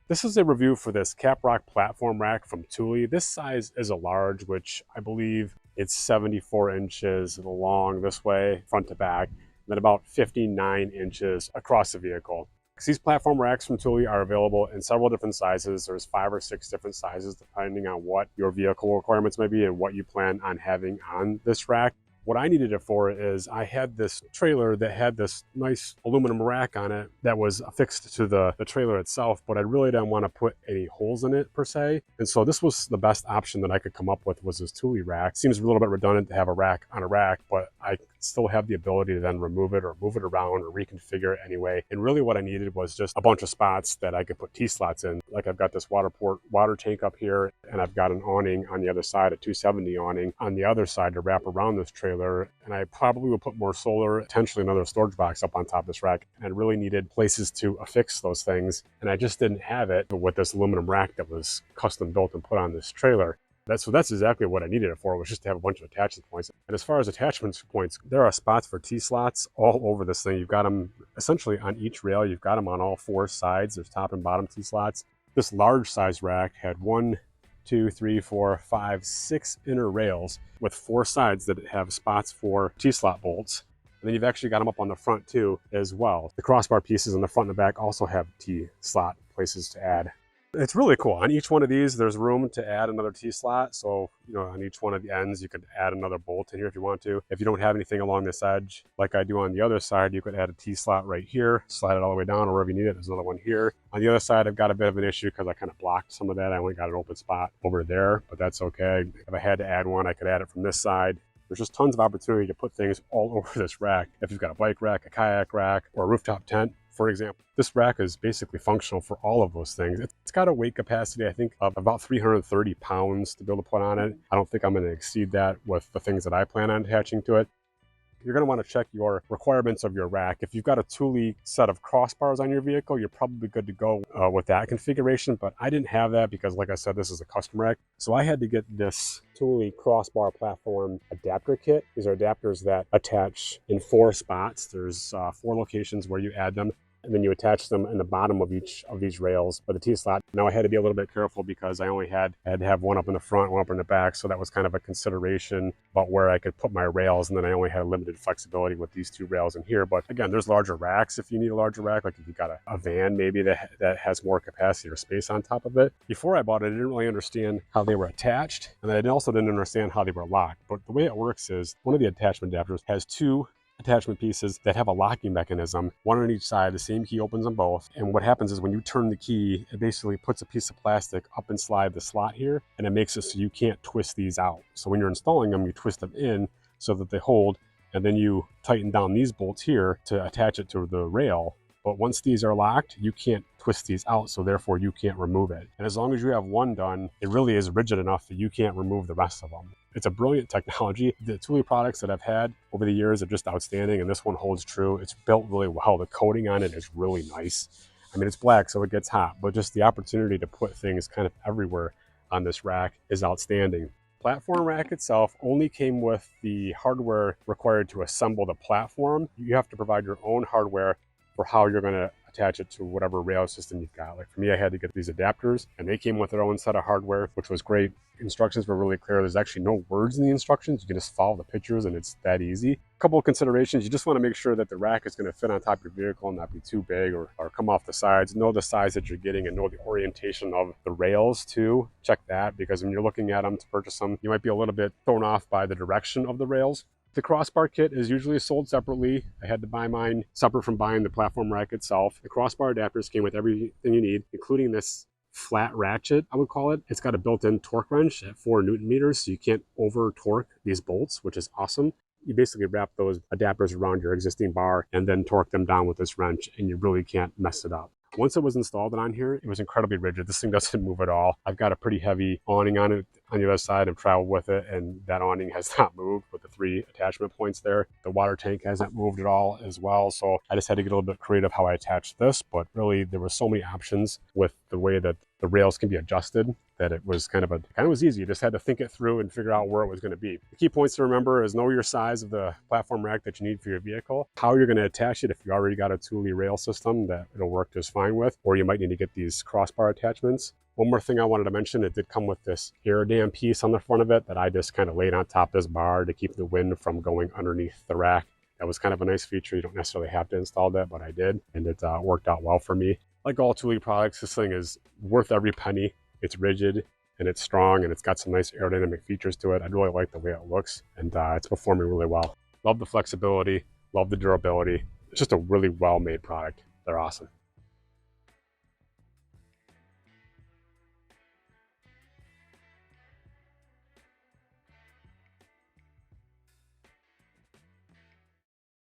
This is a review for this Caprock Platform Rack from Thule. This size is a large, which I believe it's 74 inches long this way, front to back, and then about 59 inches across the vehicle. These platform racks from Thule are available in several different sizes. There's 5 or 6 different sizes depending on what your vehicle requirements may be and what you plan on having on this rack. What I needed it for is I had this trailer that had this nice aluminum rack on it that was affixed to the trailer itself, but I really didn't want to put any holes in it per se. And so this was the best option that I could come up with, was this Thule rack. Seems a little bit redundant to have a rack on a rack, but I still have the ability to then remove it or move it around or reconfigure it anyway. And really what I needed was just a bunch of spots that I could put T-slots in. Like I've got this water tank up here, and I've got an awning on the other side, a 270 awning on the other side to wrap around this trailer. And I probably will put more solar, potentially another storage box up on top of this rack. And I really needed places to affix those things. And I just didn't have it with this aluminum rack that was custom built and put on this trailer. So that's exactly what I needed it for, was just to have a bunch of attachment points. And as far as attachment points, there are spots for T-slots all over this thing. You've got them essentially on each rail. You've got them on all 4 sides. There's top and bottom T-slots. This large size rack had 1, 2, 3, 4, 5, 6 inner rails with 4 sides that have spots for T-slot bolts. And then you've actually got them up on the front too as well. The crossbar pieces on the front and the back also have T-slot places to add. It's really cool. On each one of these, there's room to add another T-slot. So, on each one of the ends, you could add another bolt in here if you want to. If you don't have anything along this edge, like I do on the other side, you could add a T-slot right here, slide it all the way down, or wherever you need it. There's another one here. On the other side, I've got a bit of an issue because I kind of blocked some of that. I only got an open spot over there, but that's okay. If I had to add one, I could add it from this side. There's just tons of opportunity to put things all over this rack. If you've got a bike rack, a kayak rack, or a rooftop tent, for example, this rack is basically functional for all of those things. It's got a weight capacity, I think, of about 330 pounds to be able to put on it. I don't think I'm going to exceed that with the things that I plan on attaching to it. You're going to want to check your requirements of your rack. If you've got a Thule set of crossbars on your vehicle, you're probably good to go with that configuration, but I didn't have that because, like I said, this is a custom rack. So I had to get this Thule Crossbar Platform adapter kit. These are adapters that attach in 4 spots. There's 4 locations where you add them, and then you attach them in the bottom of each of these rails with a T-slot. Now I had to be a little bit careful because I only had to have one up in the front, one up in the back, so that was kind of a consideration about where I could put my rails, and then I only had limited flexibility with these 2 rails in here. But again, there's larger racks if you need a larger rack, like if you've got a van maybe that has more capacity or space on top of it. Before I bought it, I didn't really understand how they were attached, and I also didn't understand how they were locked. But the way it works is one of the attachment adapters has 2 attachment pieces that have a locking mechanism, one on each side. The same key opens them both, and what happens is when you turn the key, it basically puts a piece of plastic up inside the slot here, and it makes it so you can't twist these out. So when you're installing them, you twist them in so that they hold, and then you tighten down these bolts here to attach it to the rail. But once these are locked, you can't twist these out, so therefore you can't remove it. And as long as you have one done, it really is rigid enough that you can't remove the rest of them. It's a brilliant technology. The Thule products that I've had over the years are just outstanding, and this one holds true. It's built really well. The coating on it is really nice. I mean, it's black, so it gets hot, but just the opportunity to put things kind of everywhere on this rack is outstanding. Platform rack itself only came with the hardware required to assemble the platform. You have to provide your own hardware for how you're going to attach it to whatever rail system you've got. Like for me, I had to get these adapters, and they came with their own set of hardware, which was great. Instructions were really clear. There's actually no words in the instructions. You can just follow the pictures, and it's that easy. A couple of considerations. You just want to make sure that the rack is going to fit on top of your vehicle and not be too big or come off the sides. Know the size that you're getting and know the orientation of the rails too. Check that, because when you're looking at them to purchase them, you might be a little bit thrown off by the direction of the rails. The crossbar kit is usually sold separately. I had to buy mine separate from buying the platform rack itself. The crossbar adapters came with everything you need, including this flat ratchet, I would call it. It's got a built-in torque wrench at 4 Newton meters, so you can't over torque these bolts, which is awesome. You basically wrap those adapters around your existing bar and then torque them down with this wrench, and you really can't mess it up. Once it was installed on here, it was incredibly rigid. This thing doesn't move at all. I've got a pretty heavy awning on it. on the other side and traveled with it, and that awning has not moved with the 3 attachment points there. The water tank hasn't moved at all as well, so I just had to get a little bit creative how I attached this, but really there were so many options with the way that the rails can be adjusted that it was kind of was easy. You just had to think it through and figure out where it was going to be. The key points to remember is know your size of the platform rack that you need for your vehicle, how you're going to attach it if you already got a Thule rail system that it'll work just fine with, or you might need to get these crossbar attachments. One more thing I wanted to mention, it did come with this air dam piece on the front of it that I just kind of laid on top of this bar to keep the wind from going underneath the rack. That was kind of a nice feature. You don't necessarily have to install that, but I did, and it worked out well for me. Like all Thule products, this thing is worth every penny. It's rigid and it's strong and it's got some nice aerodynamic features to it. I really like the way it looks, and it's performing really well. Love the flexibility, love the durability. It's just a really well-made product. They're awesome.